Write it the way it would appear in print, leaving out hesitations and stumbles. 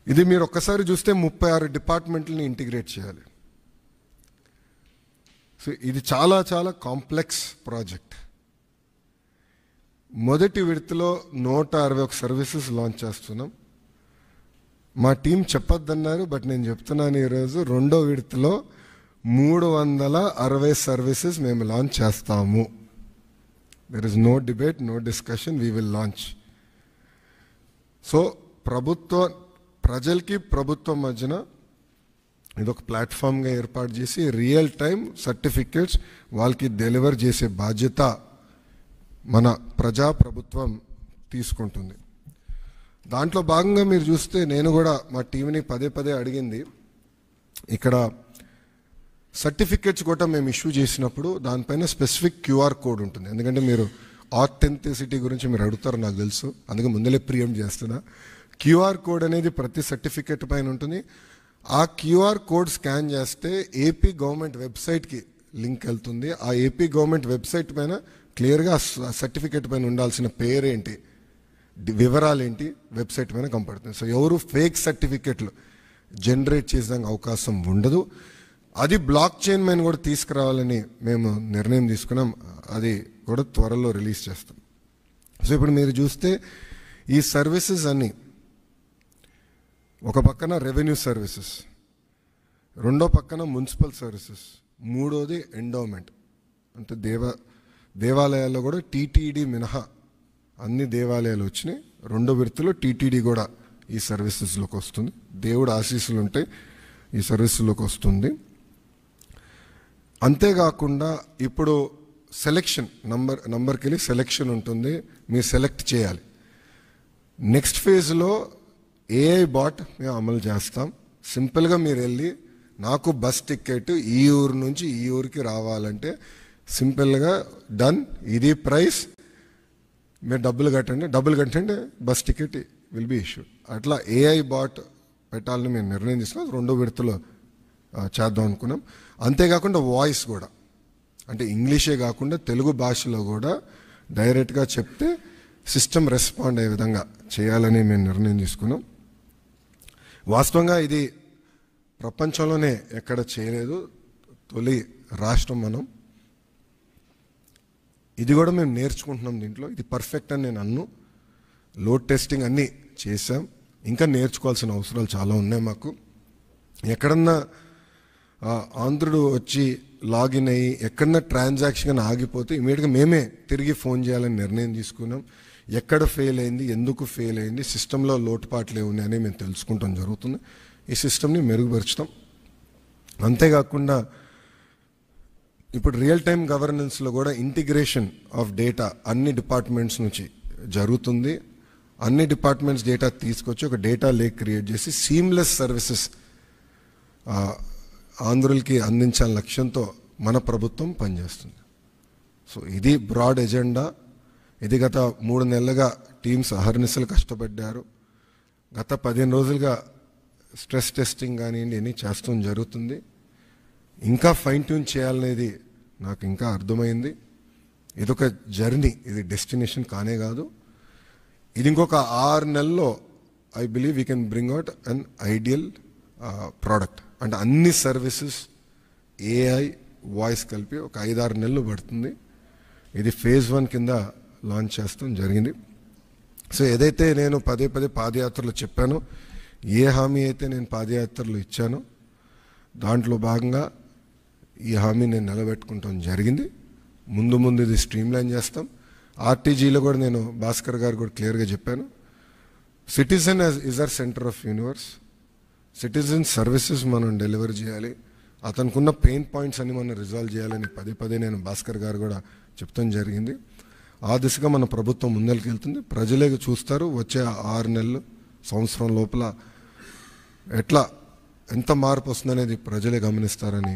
ఇది మీరు ఒక్కసారి చూస్తే 36 డిపార్ట్మెంట్లని ఇంటిగ్రేట్ చేయాలి. సో ఇది చాలా చాలా కాంప్లెక్స్ ప్రాజెక్ట్. మొదటి విడతలో 161 సర్వీసెస్ లాంచ్ చేస్తున్నాం. మా టీం చెప్పొద్దన్నారు, బట్ నేను చెప్తున్నాను ఈరోజు రెండో విడతలో 360 సర్వీసెస్ మేము లాంచ్ చేస్తాము. There is no debate, no discussion, we will launch. So ప్రజలకి ప్రభుత్వం మధ్యన ఇదొక ప్లాట్ఫామ్గా ఏర్పాటు చేసి రియల్ టైం సర్టిఫికేట్స్ వాళ్ళకి డెలివర్ చేసే బాధ్యత మన ప్రభుత్వం తీసుకుంటుంది. దాంట్లో భాగంగా మీరు చూస్తే నేను కూడా మా టీంని పదే పదే అడిగింది, ఇక్కడ సర్టిఫికేట్స్ కూడా మేము ఇష్యూ చేసినప్పుడు దానిపైన స్పెసిఫిక్ క్యూఆర్ కోడ్ ఉంటుంది. ఎందుకంటే మీరు ఆథెంటిసిటీ గురించి మీరు అడుగుతారు నాకు తెలుసు, అందుకే ముందలే ప్రియం చేస్తున్నా. క్యూఆర్ కోడ్ అనేది ప్రతి సర్టిఫికేట్ పైన ఉంటుంది. ఆ క్యూఆర్ కోడ్ స్కాన్ చేస్తే ఏపీ గవర్నమెంట్ వెబ్సైట్కి లింక్ వెళ్తుంది. ఆ ఏపీ గవర్నమెంట్ వెబ్సైట్ పైన క్లియర్గా సర్టిఫికేట్ పైన ఉండాల్సిన పేరేంటి, వివరాలు ఏంటి వెబ్సైట్ పైన కనపడుతుంది. సో ఎవరు ఫేక్ సర్టిఫికేట్లు జనరేట్ చేసేదానికి అవకాశం ఉండదు. అది బ్లాక్ చైన్ పైన కూడా తీసుకురావాలని మేము నిర్ణయం తీసుకున్నాం. అది కూడా త్వరలో రిలీజ్ చేస్తాం. సో ఇప్పుడు మీరు చూస్తే ఈ సర్వీసెస్ అన్నీ ఒక పక్కన రెవెన్యూ సర్వీసెస్, రెండో పక్కన మున్సిపల్ సర్వీసెస్, మూడోది ఎండోమెంట్. అంటే దేవాలయాల్లో కూడా టీటీడీ మినహా అన్ని దేవాలయాలు వచ్చినాయి. రెండో విడతలో టీటీడీ కూడా ఈ సర్వీసెస్లోకి వస్తుంది. దేవుడు ఆశీస్సులు ఉంటే ఈ సర్వీసులోకి వస్తుంది. అంతేకాకుండా ఇప్పుడు సెలెక్షన్ నంబర్కి వెళ్ళి సెలెక్షన్ ఉంటుంది, మీరు సెలెక్ట్ చేయాలి. నెక్స్ట్ ఫేజ్లో ఏఐ బాట్ మేము అమలు చేస్తాం. సింపుల్గా మీరు వెళ్ళి నాకు బస్ టికెట్ ఈ ఊరు నుంచి ఈ ఊరికి రావాలంటే సింపుల్గా డన్, ఇది ప్రైస్, మీరు డబ్బులు కట్టండి bus ticket will be issued. అట్లా ఏఐ బాట్ పెట్టాలని మేము నిర్ణయం తీసుకున్నాం. రెండో విడతలో చేద్దాం అనుకున్నాం. అంతేకాకుండా వాయిస్ కూడా, అంటే ఇంగ్లీషే కాకుండా తెలుగు భాషలో కూడా డైరెక్ట్గా చెప్తే సిస్టమ్ రెస్పాండ్ అయ్యే విధంగా చేయాలని మేము నిర్ణయం తీసుకున్నాం. వాస్తవంగా ఇది ప్రపంచంలోనే ఎక్కడ చేయలేదు, తొలి రాష్ట్రం మనం. ఇది కూడా మేము నేర్చుకుంటున్నాం దీంట్లో. ఇది పర్ఫెక్ట్ అని నేను అన్ను. లోడ్ టెస్టింగ్ అన్నీ చేసాం, ఇంకా నేర్చుకోవాల్సిన అవసరాలు చాలా ఉన్నాయి మాకు. ఎక్కడన్నా ఆంధ్రుడు వచ్చి లాగిన్ అయ్యి ఎక్కడన్నా ట్రాన్సాక్షన్ ఆగిపోతే ఇమీడియట్గా మేమే తిరిగి ఫోన్ చేయాలని నిర్ణయం తీసుకున్నాం. ఎక్కడ ఫెయిల్ అయింది, ఎందుకు ఫెయిల్ అయింది, సిస్టంలో లోటుపాట్లు ఏమున్నాయని మేము తెలుసుకుంటాం జరుగుతుంది. ఈ సిస్టమ్ని మెరుగుపరుచుతాం. అంతేకాకుండా ఇప్పుడు రియల్ టైం గవర్నెన్స్లో కూడా ఇంటిగ్రేషన్ ఆఫ్ డేటా అన్ని డిపార్ట్మెంట్స్ నుంచి జరుగుతుంది. అన్ని డిపార్ట్మెంట్స్ డేటా తీసుకొచ్చి ఒక డేటా లేక్ క్రియేట్ చేసి సీమ్లెస్ సర్వీసెస్ ఆంధ్రులకి అందించాలని లక్ష్యంతో మన ప్రభుత్వం పనిచేస్తుంది. సో ఇది బ్రాడ్ ఎజెండా. ఇది గత 3 నెలలుగా టీమ్స్ అహర్నిశలు కష్టపడ్డారు. గత 15 రోజులుగా స్ట్రెస్ టెస్టింగ్ కానివ్వండి అన్నీ చేస్తూ జరుగుతుంది. ఇంకా ఫైన్ ట్యూన్ చేయాలనేది నాకు ఇంకా అర్థమైంది. ఇదొక జర్నీ, ఇది డెస్టినేషన్ కానే కాదు. ఇది ఇంకొక 6 నెలల్లో I believe we can bring out an ideal product. అంటే అన్ని సర్వీసెస్ ఏఐ వాయిస్ కలిపి ఒక 5-6 నెలలు పడుతుంది. ఇది ఫేజ్ 1 కింద లాంచ్ చేస్తాం జరిగింది. సో ఏదైతే నేను పదే పాదయాత్రలో చెప్పానో, ఏ హామీ అయితే నేను పాదయాత్రలో ఇచ్చానో దాంట్లో భాగంగా ఈ హామీ నేను నిలబెట్టుకుంటాం జరిగింది. ముందు ఇది స్ట్రీమ్లైన్ చేస్తాం. ఆర్టీజీలో కూడా నేను భాస్కర్ గారు కూడా క్లియర్గా చెప్పాను, citizen is our centre of universe. Citizen services మనం డెలివర్ చేయాలి, అతనుకున్న పెయిన్ పాయింట్స్ అన్ని మనం రిజాల్వ్ చేయాలని పదే నేను భాస్కర్ గారు కూడా చెప్తాం జరిగింది. ఆ దిశగా మన ప్రభుత్వం ముందరికి వెళ్తుంది. ప్రజలే చూస్తారు వచ్చే 6 నెలలు, సంవత్సరం లోపల ఎంత మార్పు వస్తుందనేది ప్రజలే గమనిస్తారని